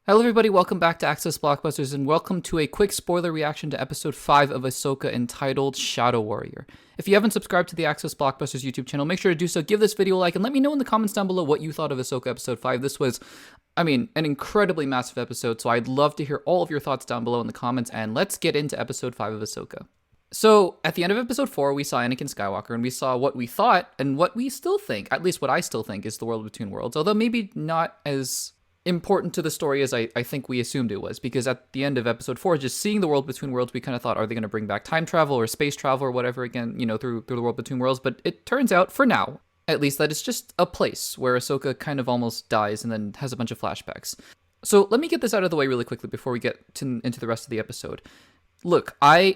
Hello everybody, welcome back to Access Blockbusters, and welcome to a quick spoiler reaction to episode 5 of AHSOKA entitled Shadow Warrior. If you haven't subscribed to the Access Blockbusters YouTube channel, make sure to do so, give this video a like, and let me know in the comments down below what you thought of AHSOKA episode 5. This was, an incredibly massive episode, so I'd love to hear all of your thoughts down below in the comments, and let's get into episode 5 of AHSOKA. So, at the end of episode 4, we saw Anakin Skywalker, and we saw what we thought, and what we still think, at least what I still think, is the world between worlds, although maybe not as important to the story as I think we assumed it was, because at the end of episode 4, just seeing the world between worlds, we kind of thought, are they going to bring back time travel or space travel or whatever again, through the world between worlds, but it turns out, for now, at least, that it's just a place where Ahsoka kind of almost dies and then has a bunch of flashbacks. So let me get this out of the way really quickly before we get into the rest of the episode. Look, I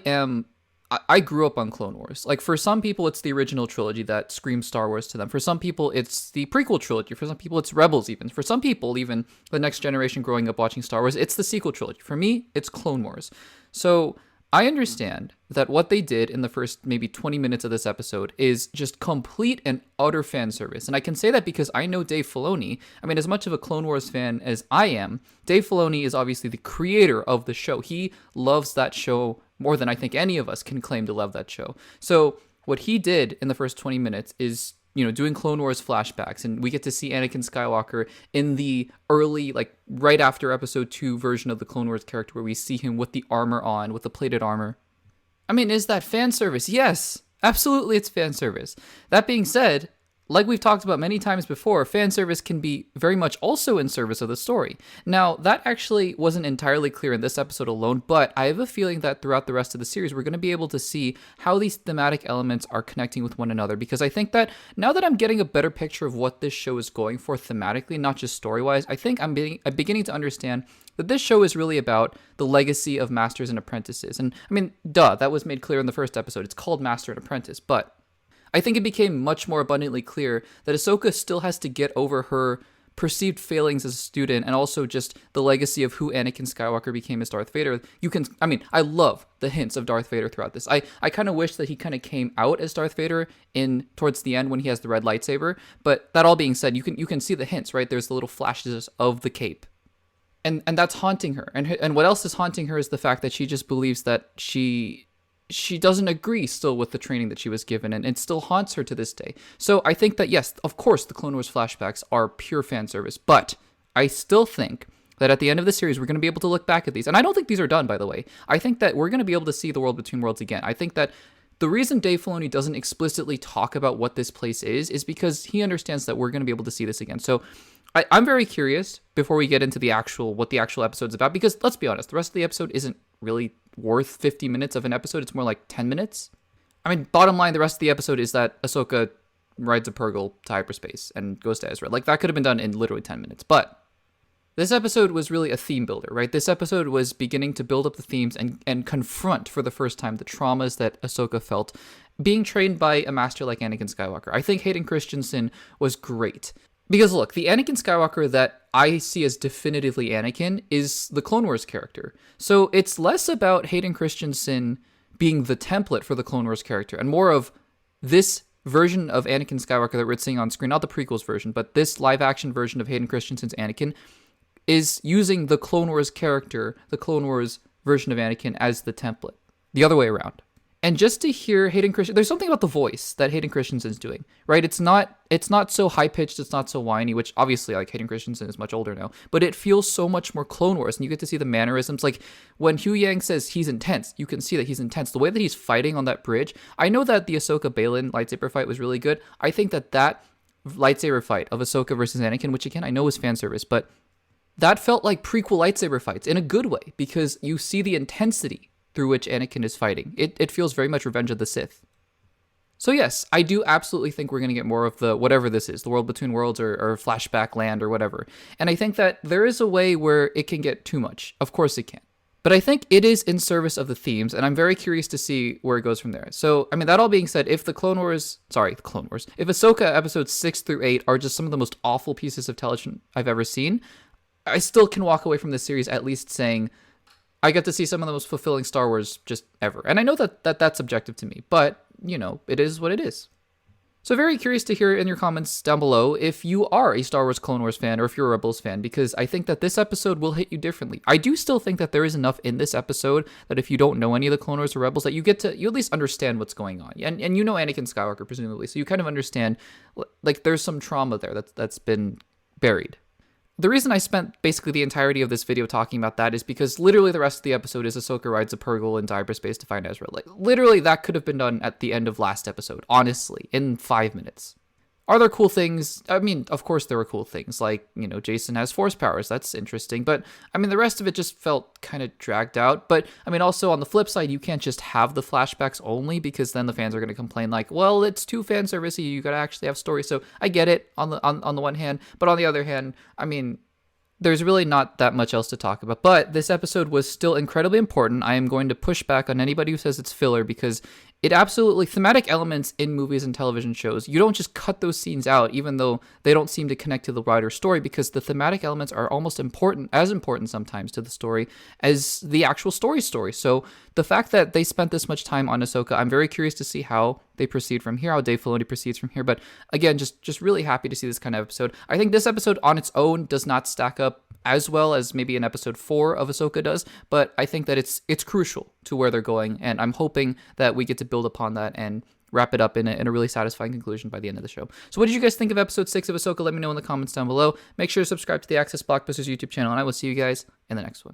grew up on Clone Wars. Like, for some people, it's the original trilogy that screams Star Wars to them. For some people, it's the prequel trilogy. For some people, it's Rebels even. For some people, even the next generation growing up watching Star Wars, it's the sequel trilogy. For me, it's Clone Wars. So I understand that what they did in the first maybe 20 minutes of this episode is just complete and utter fan service. And I can say that because I know Dave Filoni. As much of a Clone Wars fan as I am, Dave Filoni is obviously the creator of the show. He loves that show more than I think any of us can claim to love that show. So what he did in the first 20 minutes is, doing Clone Wars flashbacks, and we get to see Anakin Skywalker in the early, right after episode 2 version of the Clone Wars character, where we see him with the armor on, with the plated armor. Is that fan service? Yes, absolutely it's fan service. That being said, like we've talked about many times before, fan service can be very much also in service of the story. Now, that actually wasn't entirely clear in this episode alone, but I have a feeling that throughout the rest of the series, we're going to be able to see how these thematic elements are connecting with one another, because I think that now that I'm getting a better picture of what this show is going for thematically, not just story-wise, I think I'm beginning to understand that this show is really about the legacy of masters and apprentices. And, that was made clear in the first episode. It's called Master and Apprentice, but I think it became much more abundantly clear that Ahsoka still has to get over her perceived failings as a student, and also just the legacy of who Anakin Skywalker became as Darth Vader. I love the hints of Darth Vader throughout this. I kind of wish that he kind of came out as Darth Vader towards the end when he has the red lightsaber, but that all being said, you can see the hints, right? There's the little flashes of the cape. And that's haunting her. And what else is haunting her is the fact that she just believes that she doesn't agree still with the training that she was given, and it still haunts her to this day. So I think that, yes, of course, the Clone Wars flashbacks are pure fan service, but I still think that at the end of the series, we're going to be able to look back at these. And I don't think these are done, by the way. I think that we're going to be able to see the world between worlds again. I think that the reason Dave Filoni doesn't explicitly talk about what this place is because he understands that we're going to be able to see this again. So I'm very curious before we get into what the actual episode's about, because let's be honest, the rest of the episode isn't really worth 50 minutes of an episode. It's more like 10 minutes. Bottom line, the rest of the episode is that Ahsoka rides a Purgle to hyperspace and goes to Ezra. That could have been done in literally 10 minutes. But this episode was really a theme builder, right? This episode was beginning to build up the themes and confront for the first time the traumas that Ahsoka felt being trained by a master like Anakin Skywalker. I think Hayden Christensen was great. Because look, the Anakin Skywalker that I see as definitively Anakin is the Clone Wars character. So it's less about Hayden Christensen being the template for the Clone Wars character, and more of this version of Anakin Skywalker that we're seeing on screen, not the prequels version, but this live-action version of Hayden Christensen's Anakin is using the Clone Wars character, the Clone Wars version of Anakin, as the template. The other way around. And just to hear Hayden Christensen, there's something about the voice that Hayden Christensen's doing, right? It's not so high-pitched, it's not so whiny, which obviously, Hayden Christensen is much older now, but it feels so much more Clone Wars, and you get to see the mannerisms. When Hu Yang says he's intense, you can see that he's intense. The way that he's fighting on that bridge, I know that the Ahsoka Baylan lightsaber fight was really good. I think that lightsaber fight of Ahsoka versus Anakin, which again, I know is fan service, but that felt like prequel lightsaber fights in a good way, because you see the intensity through which Anakin is fighting. It feels very much Revenge of the Sith. So yes, I do absolutely think we're going to get more of the whatever this is, the world between worlds or flashback land or whatever. And I think that there is a way where it can get too much. Of course it can. But I think it is in service of the themes, and I'm very curious to see where it goes from there. So, that all being said, if if Ahsoka episodes 6 through 8 are just some of the most awful pieces of television I've ever seen, I still can walk away from this series at least saying, I get to see some of the most fulfilling Star Wars just ever. And I know that that's subjective to me, but, it is what it is. So very curious to hear in your comments down below if you are a Star Wars Clone Wars fan or if you're a Rebels fan, because I think that this episode will hit you differently. I do still think that there is enough in this episode that if you don't know any of the Clone Wars or Rebels, that you at least understand what's going on. And you know Anakin Skywalker, presumably, so you kind of understand, like, there's some trauma there that's been buried. The reason I spent basically the entirety of this video talking about that is because literally the rest of the episode is Ahsoka rides a Purgle in cyberspace to find Ezra. Like, literally, that could have been done at the end of last episode, honestly, in 5 minutes. Are there cool things? I mean, of course there were cool things, like, you know, Jason has force powers, that's interesting, but, I mean, the rest of it just felt kind of dragged out, but, I mean, also, on the flip side, you can't just have the flashbacks only, because then the fans are going to complain, like, well, it's too fan servicey, you gotta actually have story, so I get it, on the one hand, but on the other hand, I mean, there's really not that much else to talk about, but this episode was still incredibly important. I am going to push back on anybody who says it's filler, because it absolutely, thematic elements in movies and television shows, you don't just cut those scenes out, even though they don't seem to connect to the wider story, because the thematic elements are almost as important sometimes to the story as the actual story. So the fact that they spent this much time on Ahsoka, I'm very curious to see how they proceed from here, how Dave Filoni proceeds from here. But again, just really happy to see this kind of episode. I think this episode on its own does not stack up as well as maybe an episode 4 of Ahsoka does, but I think that it's crucial to where they're going, and I'm hoping that we get to build upon that and wrap it up in a really satisfying conclusion by the end of the show. So what did you guys think of episode 6 of Ahsoka? Let me know in the comments down below. Make sure to subscribe to the Access Blockbusters YouTube channel, and I will see you guys in the next one.